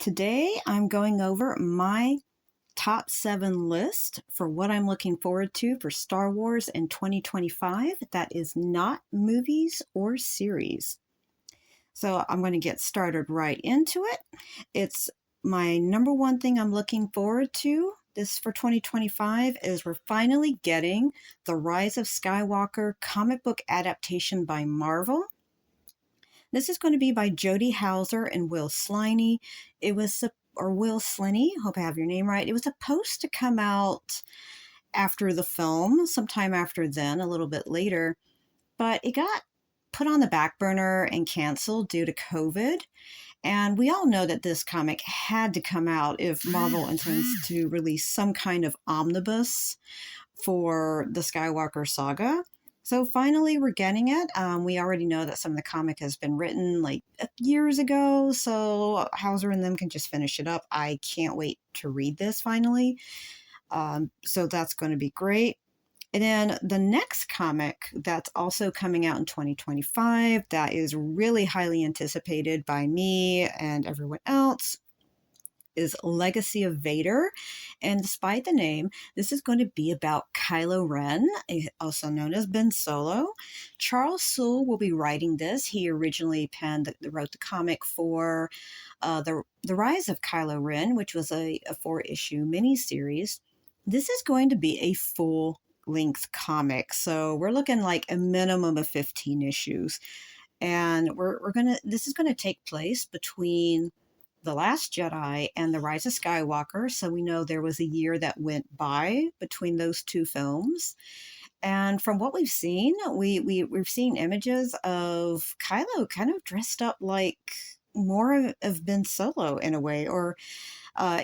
Today, I'm going over my top 7 list for what I'm looking forward to for Star Wars in 2025 that is not movies or series. So I'm going to get started right into it. It's my number one thing I'm looking forward to this for 2025 is we're finally getting the Rise of Skywalker comic book adaptation by Marvel. This is going to be by Jody Hauser and Will Sliney. It was or Will Sliney, hope I have your name right. It was supposed to come out after the film, sometime after then, a little bit later, but it got put on the back burner and canceled due to COVID. And we all know that this comic had to come out if Marvel intends to release some kind of omnibus for the Skywalker saga. So finally, we're getting it. We already know that some of the comic has been written like years ago, so Hauser and them can just finish it up. I can't wait to read this finally. So that's going to be great. And then the next comic that's also coming out in 2025 that is really highly anticipated by me and everyone else is Legacy of Vader. And despite the name, this is going to be about Kylo Ren, also known as Ben Solo. Charles Soule will be writing this. He originally wrote the comic for the Rise of Kylo Ren, which was a 4-issue miniseries. This is going to be a full length comic. So we're looking like a minimum of 15 issues. And this is gonna take place between The Last Jedi and The Rise of Skywalker. So we know there was a year that went by between those two films. And from what we've seen, we've seen images of Kylo kind of dressed up like more of Ben Solo in a way, or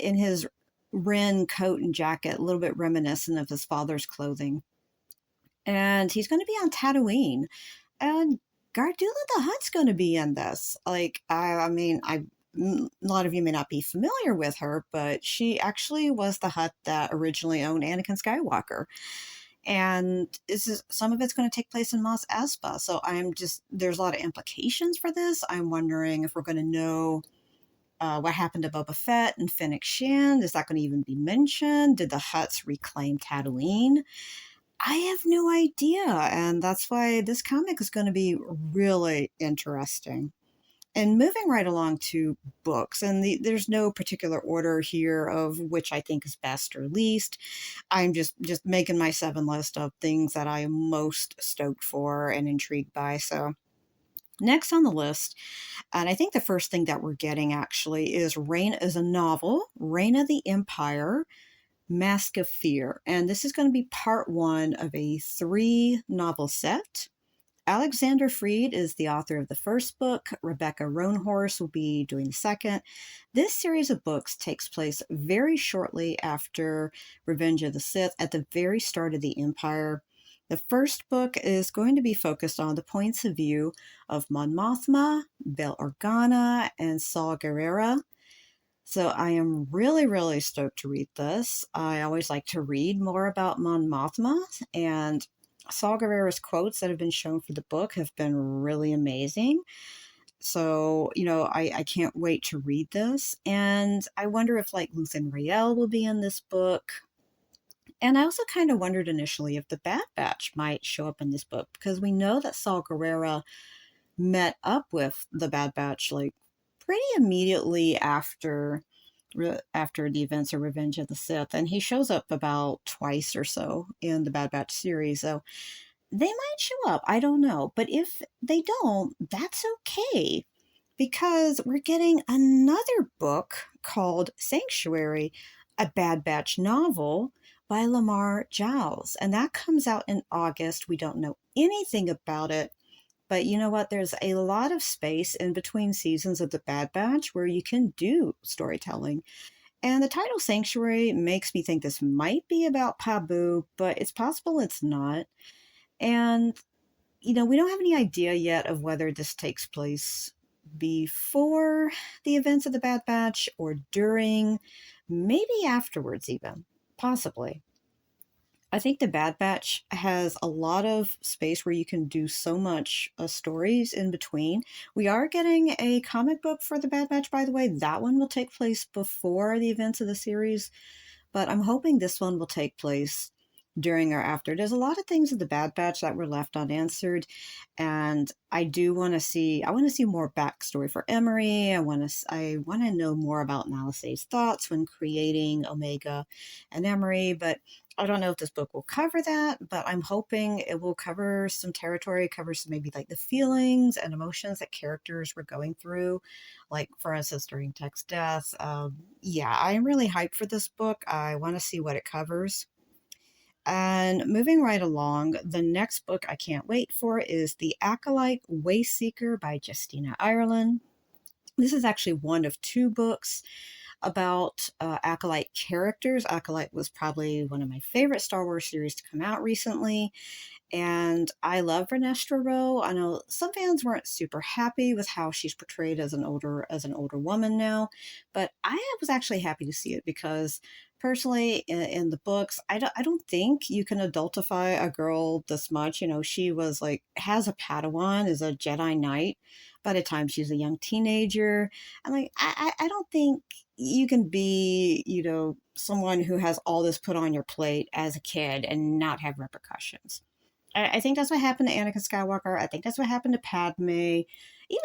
in his Ren coat and jacket, a little bit reminiscent of his father's clothing. And he's going to be on Tatooine. And Gardula the Hutt's going to be in this. A lot of you may not be familiar with her, but she actually was the Hutt that originally owned Anakin Skywalker. And some of it's going to take place in Mos Espa. So there's a lot of implications for this. I'm wondering if we're going to know what happened to Boba Fett and Fennec Shand. Is that going to even be mentioned? Did the Hutts reclaim Tatooine? I have no idea, and that's why this comic is going to be really interesting. And moving right along to books, and there's no particular order here of which I think is best or least. I'm just making my 7 list of things that I am most stoked for and intrigued by. So next on the list, and I think the first thing that we're getting actually is a novel, Reign of the Empire, Mask of Fear. And this is going to be part 1 of a 3-novel set. Alexander Freed is the author of the first book. Rebecca Roanhorse will be doing the second. This series of books takes place very shortly after Revenge of the Sith, at the very start of the Empire. The first book is going to be focused on the points of view of Mon Mothma, Bail Organa, and Saw Gerrera. So I am really, really stoked to read this. I always like to read more about Mon Mothma, and Saw Gerrera's quotes that have been shown for the book have been really amazing. So, I can't wait to read this. And I wonder if like Luthen Rael will be in this book. And I also kind of wondered initially if the Bad Batch might show up in this book, because we know that Saw Gerrera met up with the Bad Batch like pretty immediately after the events of Revenge of the Sith, and he shows up about twice or so in the Bad Batch series. So they might show up. I don't know, but if they don't, that's okay, because we're getting another book called Sanctuary, a Bad Batch novel by Lamar Giles, and that comes out in August. We don't know anything about it. But you know what? There's a lot of space in between seasons of the Bad Batch where you can do storytelling. And the title Sanctuary makes me think this might be about Pabu, but it's possible it's not. And, we don't have any idea yet of whether this takes place before the events of the Bad Batch or during, maybe afterwards even, possibly. I think the Bad Batch has a lot of space where you can do so much stories in between. We are getting a comic book for the Bad Batch, by the way. That one will take place before the events of the series, but I'm hoping this one will take place during or after. There's a lot of things in the Bad Batch that were left unanswered, and I do want to see. I want to see more backstory for Emery. I want to know more about Malice's thoughts when creating Omega and Emery, but I don't know if this book will cover that. But I'm hoping it will cover some territory, cover some maybe like the feelings and emotions that characters were going through, like for instance during Tech's death. Yeah, I'm really hyped for this book. I want to see what it covers. And moving right along, the next book I can't wait for is The Acolyte Wayseeker by Justina Ireland. This is actually one of two books about Acolyte characters. Acolyte was probably one of my favorite Star Wars series to come out recently. And I love Vernestra Rowe. I know some fans weren't super happy with how she's portrayed as an older woman now, but I was actually happy to see it because personally in the books, I don't think you can adultify a girl this much. You know, she was like has a Padawan, is a Jedi Knight. By the time she's a young teenager, I'm like, I don't think you can be, you know, someone who has all this put on your plate as a kid and not have repercussions. I think that's what happened to Anakin Skywalker. I think that's what happened to Padme, even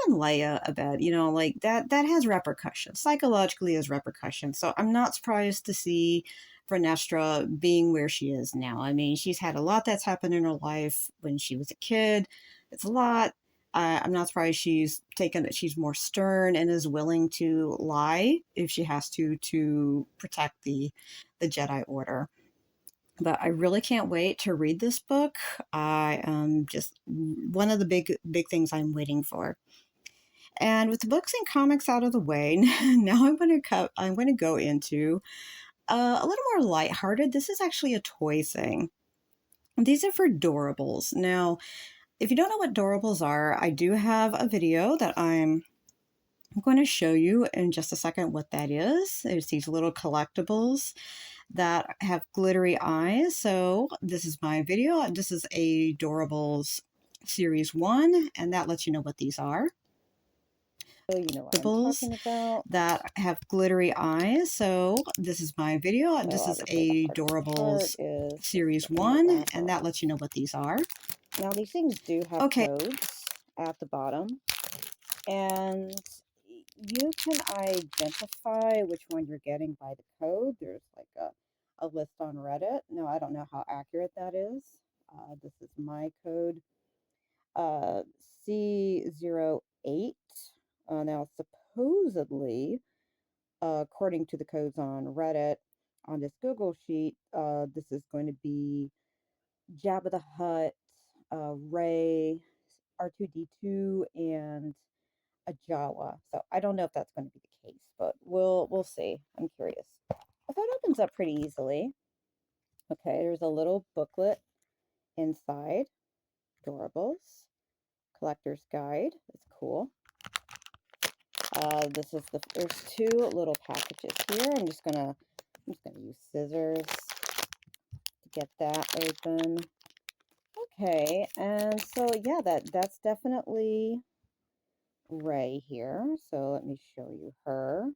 Leia a bit. You know, like that has repercussions. Psychologically has repercussions. So I'm not surprised to see Vernestra being where she is now. I mean, she's had a lot that's happened in her life when she was a kid. It's a lot. I'm not surprised she's taken that she's more stern and is willing to lie if she has to protect the Jedi Order. But I really can't wait to read this book. I am just one of the big things I'm waiting for. And with the books and comics out of the way, now I'm going to go into a little more lighthearted. This is actually a toy thing. These are for Doorables. Now, if you don't know what Doorables are, I do have a video that I'm going to show you in just a second what that is. There's these little collectibles that have glittery eyes. So this is my video. This is a Doorables Series 1, and that lets you know what these are. So you know what I'm talking about. That have glittery eyes. So this is my video. So this is a Doorables Series 1, and that lets you know what these are. Now these things do have codes at the bottom, and you can identify which one you're getting by the code. There's like a list on Reddit. Now, I don't know how accurate that is. This is my code, C08. Now, supposedly, according to the codes on Reddit, on this Google sheet, this is going to be Jabba the Hutt, Ray, R2D2, and a Jawa. So I don't know if that's going to be the case, but we'll see. I'm curious. If that opens up pretty easily. Okay, there's a little booklet inside. Doorables. Collector's guide. It's cool. There's two little packages here. I'm just gonna use scissors to get that open. Okay, and so yeah, that's definitely Ray here. So let me show you her.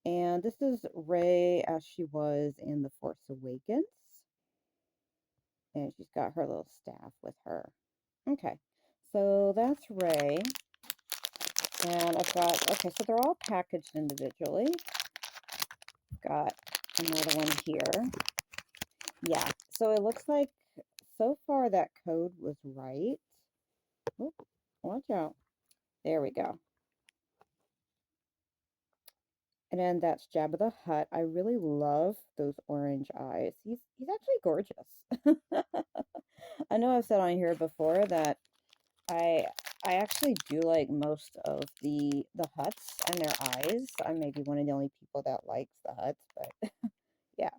And this is Rey as she was in The Force Awakens. And she's got her little staff with her. Okay, so that's Rey. And I've got, okay, so they're all packaged individually. Got another one here. Yeah, so it looks like so far that code was right. Oop, watch out. There we go. And then that's Jabba the Hutt. I really love those orange eyes. He's actually gorgeous. I know I've said on here before that I actually do like most of the Hutts and their eyes. I may be one of the only people that likes the Hutts, but yeah.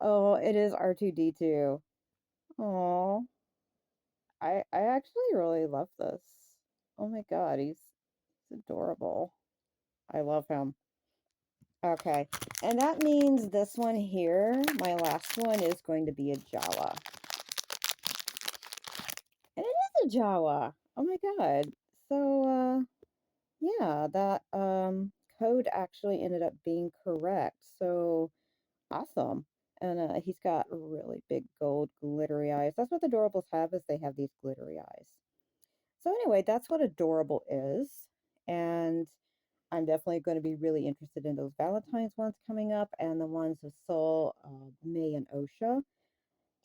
Oh, it is R2D2. Oh, I actually really love this. Oh my god, he's adorable. I love him. Okay, and that means this one here, my last one, is going to be a Jawa. And it is a Jawa. Oh my God. So, yeah, that code actually ended up being correct. So awesome. And he's got really big gold glittery eyes. That's what the Doorables have, is they have these glittery eyes. So anyway, that's what adorable is. And I'm definitely going to be really interested in those Valentine's ones coming up and the ones of Soul, May, and Osha.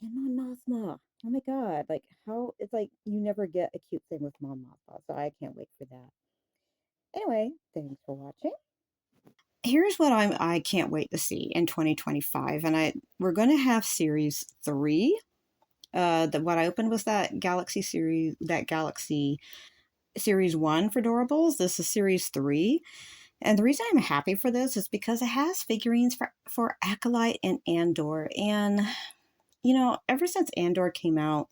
And Mon Mothma. Oh my God. Like, how it's like you never get a cute thing with Mon Mothma. So I can't wait for that. Anyway, thanks for watching. Here's what I can't wait to see in 2025. And we're going to have series 3. What I opened was that Galaxy series 1 for Doorables. This is series 3. And the reason I'm happy for this is because it has figurines for Acolyte and Andor. And, ever since Andor came out,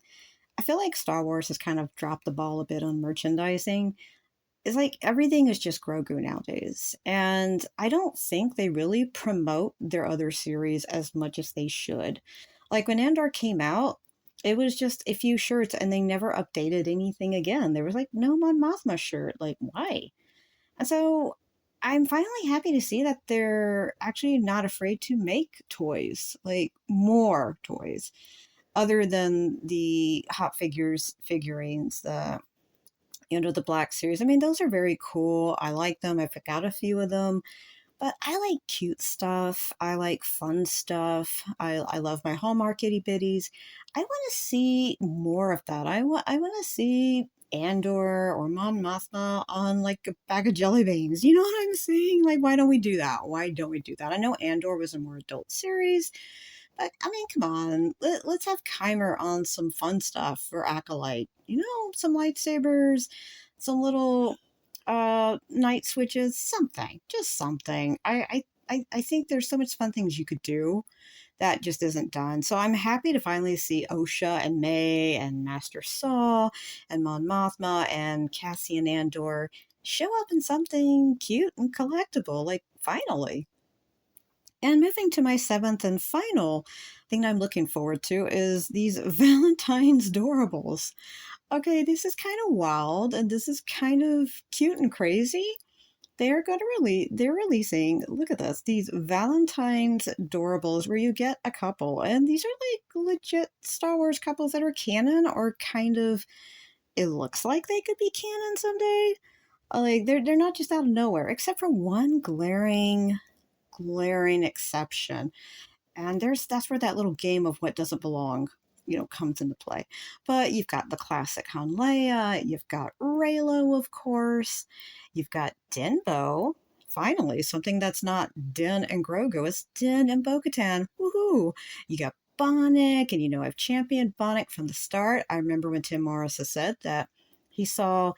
I feel like Star Wars has kind of dropped the ball a bit on merchandising. It's like everything is just Grogu nowadays. And I don't think they really promote their other series as much as they should. Like when Andor came out, it was just a few shirts and they never updated anything again. There was like no Mon Mothma shirt. Like, why? And so I'm finally happy to see that they're actually not afraid to make toys, like more toys, other than the Hot Figures figurines, the Black Series. I mean, those are very cool. I like them. I've got a few of them. But I like cute stuff. I like fun stuff. I love my Hallmark itty bitties. I want to see more of that. I want to see Andor or Mon Mothma on like a bag of jelly beans. You know what I'm saying? Like, why don't we do that? Why don't we do that? I know Andor was a more adult series, but I mean, come on. Let's have Kymer on some fun stuff for Acolyte. Some lightsabers, some little night switches, something. Just something. I think there's so much fun things you could do that just isn't done. So I'm happy to finally see Osha and May and Master Saw and Mon Mothma and Cassian Andor show up in something cute and collectible, like finally. And moving to my seventh and final thing I'm looking forward to is these Valentine's Doorables. Okay, this is kind of wild and this is kind of cute and crazy. They're releasing, look at this, these Valentine's Doorables where you get a couple. And these are like legit Star Wars couples that are canon or kind of, it looks like they could be canon someday. Like they're not just out of nowhere, except for one glaring exception. And that's where that little game of what doesn't belong, comes into play. But you've got the classic Han Leia, you've got Raylo, of course, you've got Dinbo. Finally, something that's not Din and Grogu, it's Din and Bo-Katan. Woohoo! You got Bonnick, and I've championed Bonnick from the start. I remember when Tim Morris has said that he saw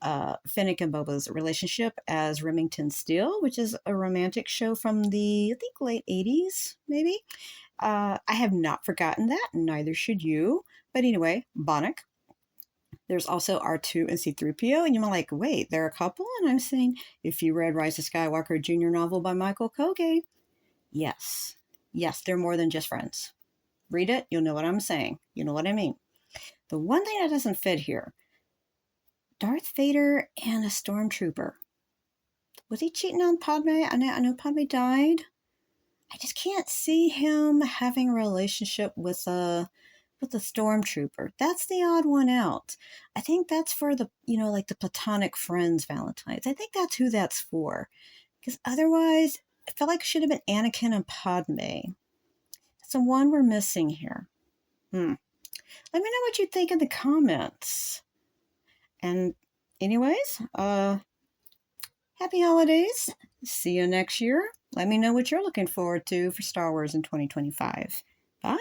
Finnick and Boba's relationship as Remington Steele, which is a romantic show from the, I think, late 80s, maybe. I have not forgotten that, and neither should you. But anyway, Bonnick. There's also R2 and C3PO, and you're like, wait, they're a couple? And I'm saying, if you read Rise of Skywalker Jr. novel by Michael Koge, yes. Yes, they're more than just friends. Read it, you'll know what I'm saying. You know what I mean. The one thing that doesn't fit here, Darth Vader and a stormtrooper. Was he cheating on Padme? I know Padme died. I just can't see him having a relationship with a stormtrooper. That's the odd one out. I think that's for the like the platonic friends Valentines. I think that's who that's for. Because otherwise, I felt like it should have been Anakin and Padme. That's the one we're missing here. Let me know what you think in the comments. And anyways, happy holidays. See you next year. Let me know what you're looking forward to for Star Wars in 2025.